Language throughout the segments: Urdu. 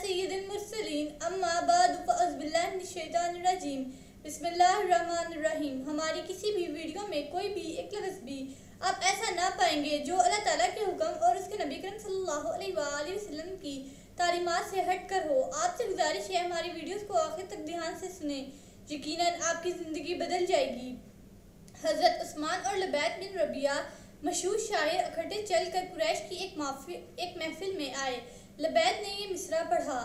سید المرسلین اما بعد فاعوذ باللہ من الشیطان الرجیم بسم اللہ الرحمن الرحیم۔ ہماری کسی بھی ویڈیو میں کوئی بھی ایک لفظ بھی آپ ایسا نہ پائیں گے جو اللہ تعالیٰ کے حکم اور اس کے نبی کریم صلی اللہ علیہ وآلہ وسلم کی تعلیمات سے ہٹ کر ہو۔ آپ سے گزارش ہے ہماری ویڈیوز کو آخر تک دھیان سے سنیں، یقیناً آپ کی زندگی بدل جائے گی۔ حضرت عثمان اور لبید بن ربیعہ مشہور شاعر اکٹھے چل کر قریش کی ایک محفل میں آئے۔ لبید نے یہ مصرع پڑھا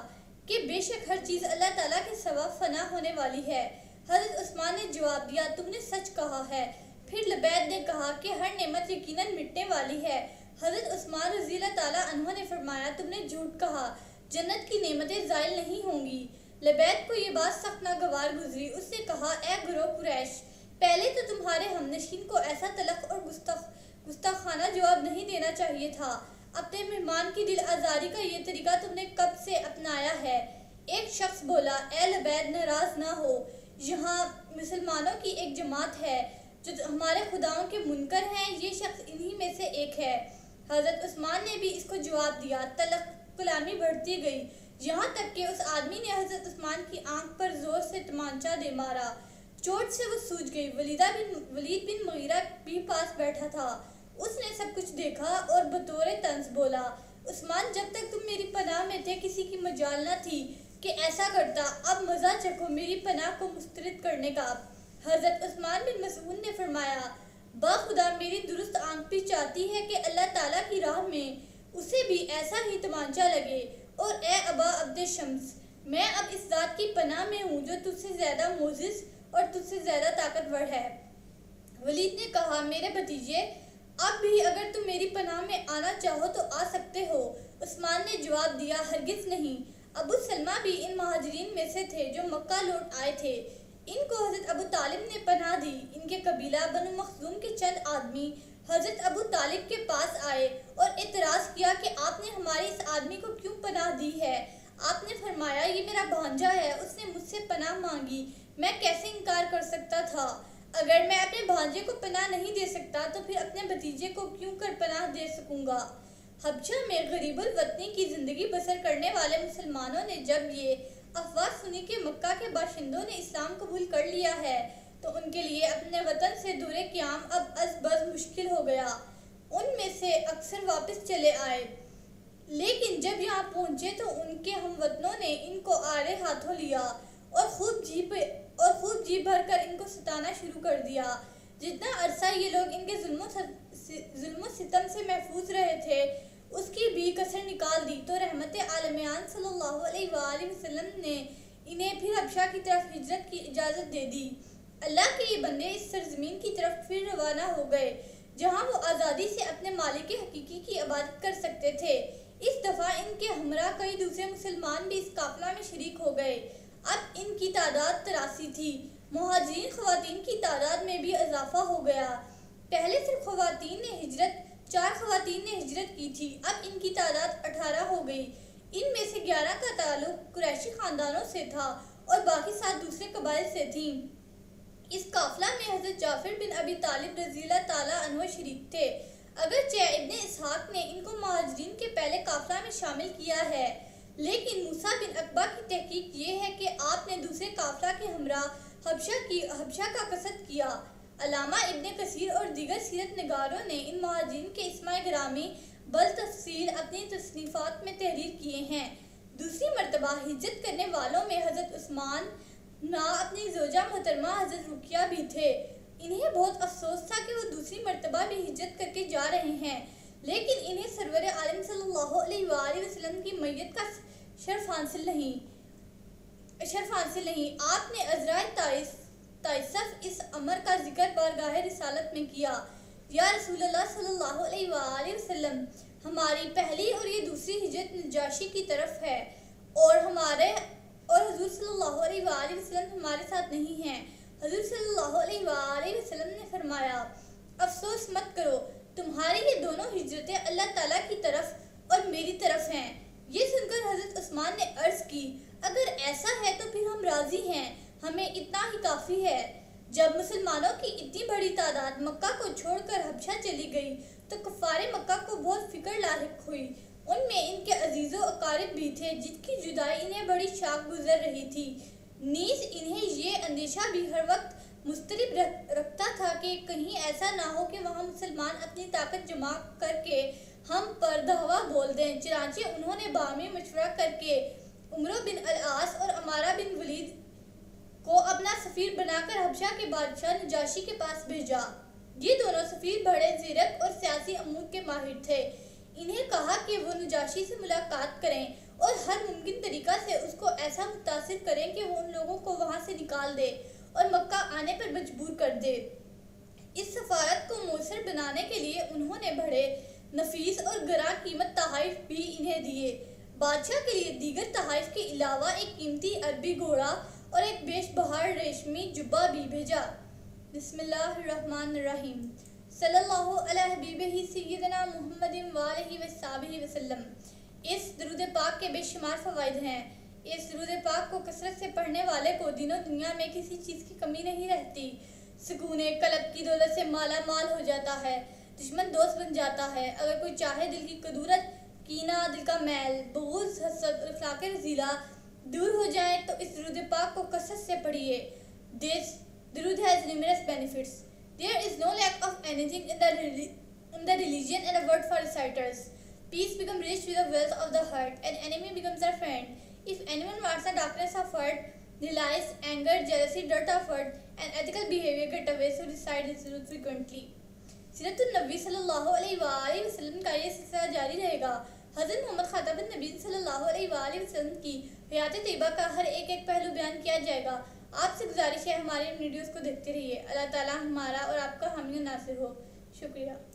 کہ بے شک ہر چیز اللہ تعالیٰ کے سوا فنا ہونے والی ہے۔ حضرت عثمان نے جواب دیا، تم نے سچ کہا ہے۔ پھر لبید نے کہا کہ ہر نعمت یقیناً مٹنے والی ہے۔ حضرت عثمان رضی اللہ تعالیٰ عنہ نے فرمایا، تم نے جھوٹ کہا، جنت کی نعمتیں زائل نہیں ہوں گی۔ لبید کو یہ بات سخت ناگوار گزری۔ اس نے کہا، اے گروہ قریش، پہلے تو تمہارے ہمنشین کو ایسا تلخ اور گستاخانہ جواب نہیں دینا چاہیے تھا۔ اپنے مہمان کی دل آزاری کا یہ طریقہ تم نے کب سے اپنایا ہے؟ ایک شخص بولا، اے لبید، ناراض نہ ہو، یہاں مسلمانوں کی ایک جماعت ہے جو ہمارے خداؤں کے منکر ہیں، یہ شخص انہی میں سے ایک ہے۔ حضرت عثمان نے بھی اس کو جواب دیا۔ تلخ کلامی بڑھتی گئی، یہاں تک کہ اس آدمی نے حضرت عثمان کی آنکھ پر زور سے تمانچہ دے مارا۔ چوٹ سے وہ سوج گئی۔ ولید بن مغیرہ بھی پاس بیٹھا تھا۔ اس نے سب کچھ دیکھا اور بطور طنز بولا، عثمان، جب تک تم میری پناہ میں تھے کسی کی مجال نہ تھی کہ ایسا کرتا، اب مزہ چکھو میری پناہ کو مسترد کرنے کا۔ حضرت عثمان بن مسعود نے فرمایا، باخدا میری درست آنکھ بھی چاہتی ہے کہ اللہ تعالیٰ کی راہ میں اسے بھی ایسا ہی تمانچہ لگے، اور اے ابا عبد شمس، میں اب اس ذات کی پناہ میں ہوں جو تجھ سے زیادہ معزز اور تجھ سے زیادہ طاقتور ہے۔ ولید نے کہا، میرے بھتیجے، اب بھی اگر تم میری پناہ میں آنا چاہو تو آ سکتے ہو۔ عثمان نے جواب دیا، ہرگز نہیں۔ ابو سلمہ بھی ان مہاجرین میں سے تھے جو مکہ لوٹ آئے تھے۔ ان کو حضرت ابو طالب نے پناہ دی۔ ان کے قبیلہ بنو مخزوم کے چند آدمی حضرت ابو طالب کے پاس آئے اور اعتراض کیا کہ آپ نے ہمارے اس آدمی کو کیوں پناہ دی ہے؟ آپ نے فرمایا، یہ میرا بھانجا ہے، اس نے مجھ سے پناہ مانگی، میں کیسے انکار کر سکتا تھا؟ اگر میں اپنے بھانجے کو پناہ نہیں دے سکتا تو پھر اپنے بھتیجے کو کیوں کر پناہ دے سکوں گا؟ حبشہ میں غریب الوطنی کی زندگی بسر کرنے والے مسلمانوں نے جب یہ افواہ سنی کہ مکہ کے باشندوں نے اسلام قبول کر لیا ہے تو ان کے لیے اپنے وطن سے دور قیام اب از بز مشکل ہو گیا۔ ان میں سے اکثر واپس چلے آئے، لیکن جب یہاں پہنچے تو ان کے ہم وطنوں نے ان کو آڑے ہاتھوں لیا اور خوب جی بھر کر ان کو ستانا شروع کر دیا۔ جتنا عرصہ یہ لوگ ان کے ظلم و ستم سے محفوظ رہے تھے، اس کی بھی کسر نکال دی تو رحمت عالمین صلی اللہ علیہ وآلہ وسلم نے انہیں پھر حبشہ کی طرف ہجرت کی اجازت دے دی۔ اللہ کے یہ بندے اس سرزمین کی طرف پھر روانہ ہو گئے جہاں وہ آزادی سے اپنے مالک حقیقی کی عبادت کر سکتے تھے۔ اس دفعہ ان کے ہمراہ کئی دوسرے مسلمان بھی اس قافلہ میں شریک ہو گئے۔ اب ان کی تعداد 83 تھی۔ مہاجرین خواتین کی تعداد میں بھی اضافہ ہو گیا۔ پہلے صرف 4 خواتین نے ہجرت کی تھی، اب ان کی تعداد 18 ہو گئی۔ ان میں سے 11 کا تعلق قریشی خاندانوں سے تھا اور باقی 7 دوسرے قبائل سے تھیں۔ اس قافلہ میں حضرت جعفر بن ابی طالب رضی اللہ تعالیٰ عنہ شریک تھے۔ اگرچہ ابن اسحاق نے ان کو مہاجرین کے پہلے قافلہ میں شامل کیا ہے، لیکن موسیٰ بن عقبہ کی تحقیق یہ ہے کہ آپ نے دوسرے قافلہ کے ہمراہ حبشہ کا قصد کیا۔ علامہ ابن کثیر اور دیگر سیرت نگاروں نے ان مہاجرین کے اسماء گرامی بالتفصیل اپنی تصنیفات میں تحریر کیے ہیں۔ دوسری مرتبہ ہجرت کرنے والوں میں حضرت عثمان مع اپنی زوجہ محترمہ حضرت رقیہ بھی تھے۔ انہیں بہت افسوس تھا کہ وہ دوسری مرتبہ بھی ہجرت کر کے جا رہے ہیں، لیکن انہیں سرور عالم صلی اللہ علیہ وآلہ وسلم کی میت کا شرف حاصل نہیں۔ آپ نے عذرائے تائصف اس امر کا ذکر بارگاہ رسالت میں کیا، یا رسول اللہ صلی اللہ علیہ وآلہ وسلم، ہماری پہلی اور یہ دوسری ہجرت نجاشی کی طرف ہے اور حضور صلی اللہ علیہ وآلہ وسلم ہمارے ساتھ نہیں ہیں۔ حضور صلی اللہ علیہ وآلہ وسلم نے فرمایا، افسوس مت کرو، تمہاری یہ دونوں ہجرتیں اللہ تعالیٰ کی طرف اور میری طرف ہیں۔ یہ سن کر حضرت عثمان نے عرض کی، اگر ایسا ہے تو پھر ہم راضی ہیں، ہمیں اتنا ہی کافی ہے۔ جب مسلمانوں کی اتنی بڑی تعداد مکہ کو چھوڑ کر حبشہ چلی گئی تو کفار مکہ کو بہت فکر لاحق ہوئی۔ ان میں ان کے عزیز و اقارب بھی تھے جن کی جدائی انہیں بڑی شاق گزر رہی تھی۔ نیز انہیں یہ اندیشہ بھی ہر وقت مضطرب رکھتا تھا کہ کہیں ایسا نہ ہو کہ وہاں مسلمان اپنی طاقت جمع کر کے ہم پر دعویٰ بول دیں۔ چنانچہ انہوں نے باہمی مشورہ کر کے عمرو بن العاص اور عمارہ بن ولید کو اپنا سفیر بنا کر حبشہ کے بادشاہ نجاشی کے پاس بھیجا۔ یہ دونوں سفیر بڑے زیرک اور سیاسی امور کے ماہر تھے۔ انہیں کہا کہ وہ نجاشی سے ملاقات کریں اور ہر ممکن طریقہ سے اس کو ایسا متاثر کریں کہ وہ ان لوگوں کو وہاں سے نکال دے اور مکہ آنے پر مجبور کر دے۔ اس سفارت کو مؤثر بنانے کے لیے انہوں نے بڑے نفیس اور گراں قیمت تحائف بھی انہیں دیے۔ بادشاہ کے لیے دیگر تحائف کے علاوہ ایک قیمتی عربی گھوڑا اور ایک بیش بہار ریشمی جبہ بھی بھیجا۔ بسم اللہ الرحمن الرحیم۔ صلی اللہ علیہ حبیبہ سیدنا محمد وآلہ وصحبہ وسلم۔ اس درود پاک کے بے شمار فوائد ہیں۔ اس درود پاک کو کثرت سے پڑھنے والے کو دین و دنیا میں کسی چیز کی کمی نہیں رہتی۔ سکون قلب کی دولت سے مالا مال ہو جاتا ہے، دشمن دوست بن جاتا ہے۔ اگر کوئی چاہے دل کی کدورت، کینہ، دل کا میل، بغض، حسد اور اخلاق رذیلہ دور ہو جائیں تو اس درود پاک کو کثرت سے پڑھیے۔ This درود has numerous benefits. There is no lack of anything in the religion and a word for reciters. Peace becomes rich with the wealth of the heart, and enemy becomes our friend. If anyone wants the darkness of heart, lies, anger, jealousy, dirt of heart, and ethical behavior get away, so recite this درود frequently. سیرت النبی صلی اللہ علیہ وآلہ وسلم کا یہ سلسلہ جاری رہے گا۔ حضرت محمد خاتم النبی صلی اللہ علیہ وآلہ وسلم کی حیات طیبہ کا ہر ایک پہلو بیان کیا جائے گا۔ آپ سے گزارش ہے ہمارے ویڈیوز کو دیکھتے رہیے۔ اللہ تعالی ہمارا اور آپ کا حامی و ناصر ہو۔ شکریہ۔